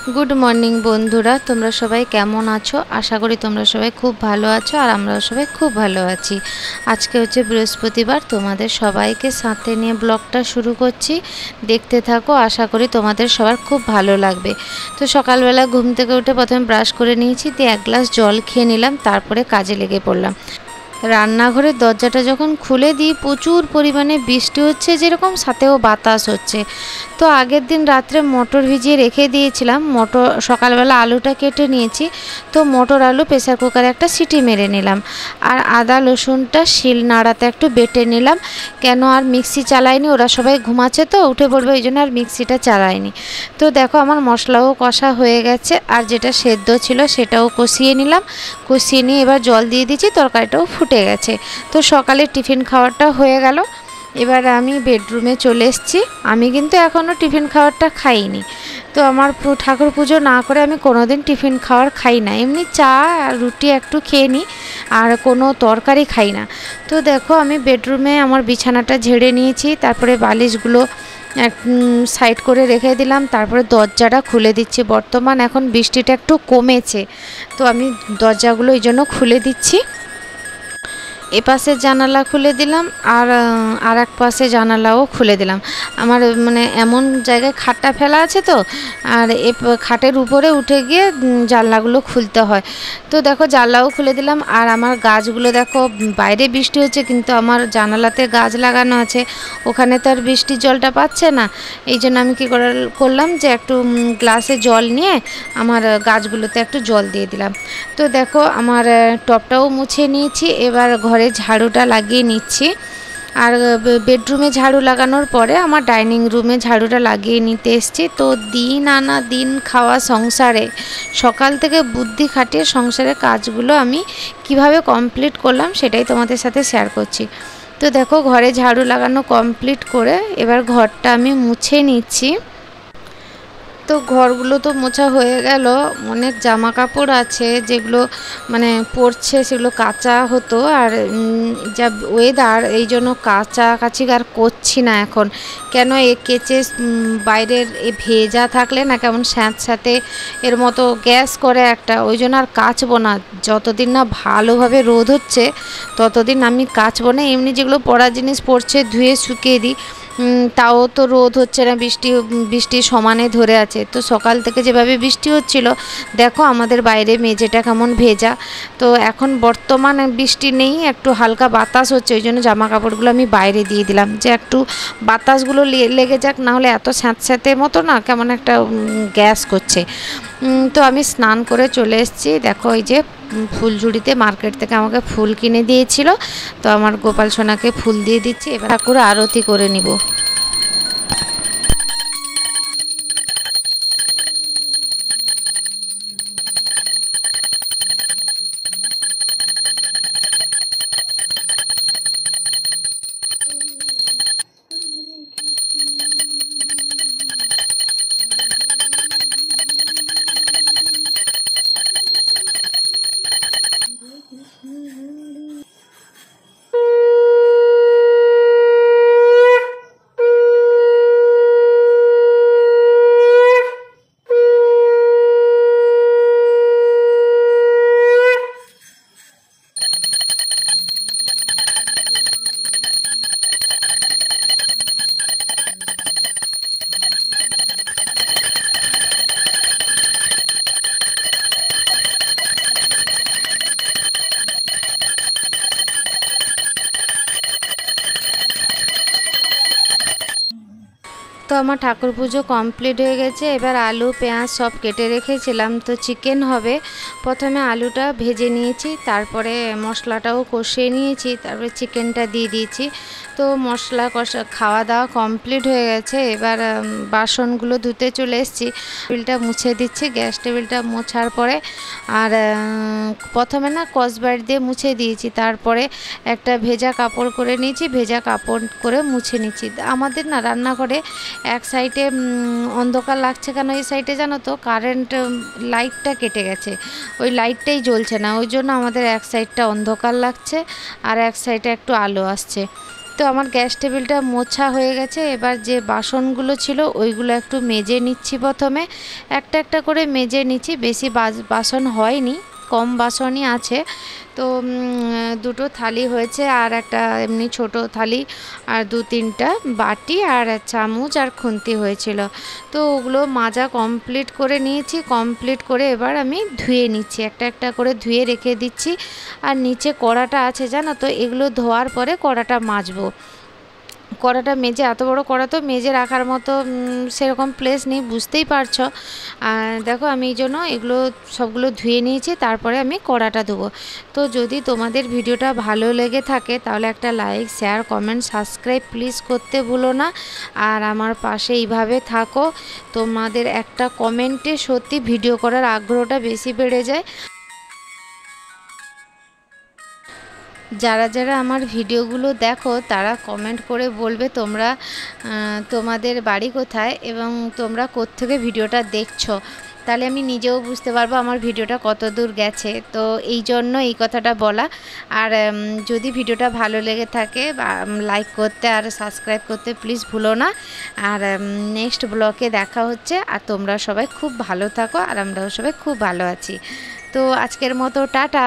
Good morning बंधुरा तोमरा सबाई केमन आछो। आशा करी तोमरा सबाई खूब भालो आछो और आमराओ सबाई खूब भालो आछि। आज के होच्छे बृहस्पतिवार, तोमादेर सबाइके साथे निये ब्लगटा शुरू करछि। देखते थाको, आशा करी तोमादेर सबार खूब भालो लागबे। तो सकालबेला घुम थेके उठे प्रथमे ब्राश करे निয়েছি, दिये एक ग्लास जल खेये निलाम, तारपरे काजे लेगे पड़लाम। রান্নাঘরের দরজাটা যখন খুলে দিই প্রচুর পরিমাণে বৃষ্টি হচ্ছে, যেরকম সাথেও বাতাস হচ্ছে। তো আগের দিন রাত্রে মটর ভিজিয়ে রেখে দিয়েছিলাম। মটর সকালবেলা আলুটা কেটে নিয়েছি, তো মটর আলু প্রেসার কুকারে একটা সিটি মেরে নিলাম। আর আদা রসুনটা শিল নাড়াতে একটু বেটে নিলাম, কেন আর মিক্সি চালাইনি, ওরা সবাই ঘুমাচ্ছে তো উঠে পড়বে, ওই জন্য আর মিক্সিটা চালাইনি। তো দেখো আমার মশলাও কষা হয়ে গেছে, আর যেটা সেদ্ধ ছিল সেটাও কষিয়ে নিলাম। কষিয়ে নিয়ে এবার জল দিয়ে দিচ্ছি, তরকারিটাও ফুটে গেছে। তো সকালে টিফিন খাওয়ারটা হয়ে গেল। এবার আমি বেডরুমে চলে এসেছি। আমি কিন্তু এখনও টিফিন খাওয়ারটা খাইনি। তো আমার ঠাকুর পুজো না করে আমি কোনোদিন টিফিন খাওয়ার খাই না, এমনি চা আর রুটি একটু খেয়ে নিই, আর কোনো তরকারি খাই না। তো দেখো আমি বেডরুমে আমার বিছানাটা ঝেড়ে নিয়েছি, তারপরে বালিশগুলো এক সাইড করে রেখে দিলাম, তারপরে দরজাটা খুলে দিচ্ছি। বর্তমান এখন বৃষ্টিটা একটু কমেছে, তো আমি দরজাগুলো এই জন্য খুলে দিচ্ছি। এপাশে জানালা খুলে দিলাম, আর এক পাশে জানালাও খুলে দিলাম। আমার মানে এমন জায়গায় খাটটা ফেলা আছে, তো আর খাটের উপরে উঠে গিয়ে জানলাগুলো খুলতে হয়। তো দেখো জানলাও খুলে দিলাম। আর আমার গাছগুলো দেখো, বাইরে বৃষ্টি হচ্ছে কিন্তু আমার জানালাতে গাছ লাগানো আছে, ওখানে তো আর বৃষ্টির জলটা পাচ্ছে না। এই জন্য আমি কী করলাম যে একটু গ্লাসে জল নিয়ে আমার গাছগুলোতে একটু জল দিয়ে দিলাম। তো দেখো আমার টবটাও মুছে নিয়েছি, এবার ঘরে ঝাড়ুটা লাগিয়ে নিচ্ছি। আর বেডরুমে ঝাড়ু লাগানোর পরে আমার ডাইনিং রুমে ঝাড়ুটা লাগিয়ে নিতে এসেছি। তো দিন আনা দিন খাওয়া সংসারে সকাল থেকে বুদ্ধি খাটিয়ে সংসারের কাজগুলো আমি কিভাবে কমপ্লিট করলাম সেটাই তোমাদের সাথে শেয়ার করছি। তো দেখো ঘরে ঝাড়ু লাগানো কমপ্লিট করে এবার ঘরটা আমি মুছে নিচ্ছি। তো ঘরগুলো তো মোছা হয়ে গেল, অনেক জামা কাপড় আছে যেগুলো মানে পরছে, সেগুলো কাচা হতো। আর যা ওয়েদার, এই জন্য কাচাকাচি আর করছি না এখন। কেন কেচে বাইরের ভেজা থাকলে না কেমন স্যাঁতস্যাঁতে এর মতো গ্যাস করে একটা, ওই জন্য আর কাচবো না। যতদিন না ভালোভাবে রোদ হচ্ছে ততদিন আমি কাচবো না। এমনি যেগুলো পরা জিনিস পরছে ধুয়ে শুকিয়ে দিই, তাও তো রোদ হচ্ছে না, বৃষ্টি সমানে ধরে আছে। তো সকাল থেকে যেভাবে বৃষ্টি হচ্ছিল, দেখো আমাদের বাইরে মেঝেটা কেমন ভেজা। তো এখন বর্তমানে বৃষ্টি নেই, একটু হালকা বাতাস হচ্ছে, ওই জন্য জামা কাপড়গুলো আমি বাইরে দিয়ে দিলাম, যে একটু বাতাসগুলো লেগে যাক, নাহলে এত স্যাঁতস্যাঁতে মতো না কেমন একটা গ্যাস করছে। তো আমি স্নান করে চলে এসেছি। দেখো এই যে ফুলঝুড়িতে মার্কেট থেকে আমাকে ফুল কিনে দিয়েছিল, তো আমার গোপাল সোনাকে ফুল দিয়ে দিচ্ছি। এবার ঠাকুর আরতি করে নিব। তো আমার ঠাকুর পুজো কমপ্লিট হয়ে গেছে। এবার আলু পেঁয়াজ সব কেটে রেখেছিলাম, তো চিকেন হবে। প্রথমে আলুটা ভেজে নিয়েছি, তারপরে মশলাটাও কষিয়ে নিয়েছি, তারপরে চিকেনটা দিয়ে দিয়েছি। তো মশলা কষা খাওয়া দাওয়া কমপ্লিট হয়ে গেছে। এবার বাসনগুলো ধুতে চলে এসেছি, টেবিলটা মুছে দিচ্ছি। গ্যাস টেবিলটা মোছার পরে আর প্রথমে না স্কচব্রাইট দিয়ে মুছে দিয়েছি, তারপরে একটা ভেজা কাপড় করে নিয়েছি, ভেজা কাপড় করে মুছে নিচ্ছি। আমাদের না রান্নাঘরে এক সাইডে অন্ধকার লাগছে, কেন এই সাইডে জানো তো কারেন্ট লাইটটা কেটে গেছে, ওই লাইটটাই জ্বলছে না, ওই জন্য আমাদের এক সাইডটা অন্ধকার লাগছে আর এক সাইডে একটু আলো আসছে। তো আমার গ্যাস টেবিলটা মোছা হয়ে গেছে। এবার যে বাসনগুলো ছিল ওইগুলো একটু মেজে নিচ্ছি। প্রথমে একটা একটা করে মেজে নিচ্ছি, বেশি বাসন হয়নি, কম বাসনই আছে। তো দুটো থালি হয়েছে, আর একটা এমনি ছোট থালি, আর 2-3টা বাটি, আর চামচ আর খুন্তি হয়েছিল। তো ওগুলো মাজা কমপ্লিট করে নিয়েছি। কমপ্লিট করে এবার আমি ধুয়ে নিচ্ছি, একটা একটা করে ধুয়ে রেখে দিচ্ছি। আর নিচে কড়াটা আছে জানো তো, এগুলো ধোয়ার পরে কড়াটা মাজবো। কড়াটা মেজে, এত বড় কড়া তো মেজে রাখার মতো সেরকম প্লেস নেই, বুঝতেই পারছো। আর দেখো আমি এই জন্য এগুলো সবগুলো ধুয়ে নিয়েছি, তারপরে আমি কড়াটা দেবো। তো যদি তোমাদের ভিডিওটা ভালো লেগে থাকে তাহলে একটা like, share, comment, subscribe please করতে ভুলো না। আর আমার পাশে এইভাবে থাকো। তোমাদের একটা কমেন্টে সত্যি ভিডিও করার আগ্রহটা বেশি বেড়ে যায়। যারা যারা আমার ভিডিওগুলো দেখো তারা কমেন্ট করে বলবে তোমরা তোমাদের বাড়ি কোথায় এবং তোমরা কোত্থেকে ভিডিওটা দেখছো, তাহলে আমি নিজেও বুঝতে পারবো আমার ভিডিওটা কত দূর গেছে। তো এই জন্য এই কথাটা বলা। আর যদি ভিডিওটা ভালো লেগে থাকে লাইক করতে আর সাবস্ক্রাইব করতে প্লিজ ভুলো না। আর নেক্সট ব্লগে দেখা হচ্ছে। আর তোমরা সবাই খুব ভালো থাকো, আর আমরাও সবাই খুব ভালো আছি। তো আজকের মতো টাটা।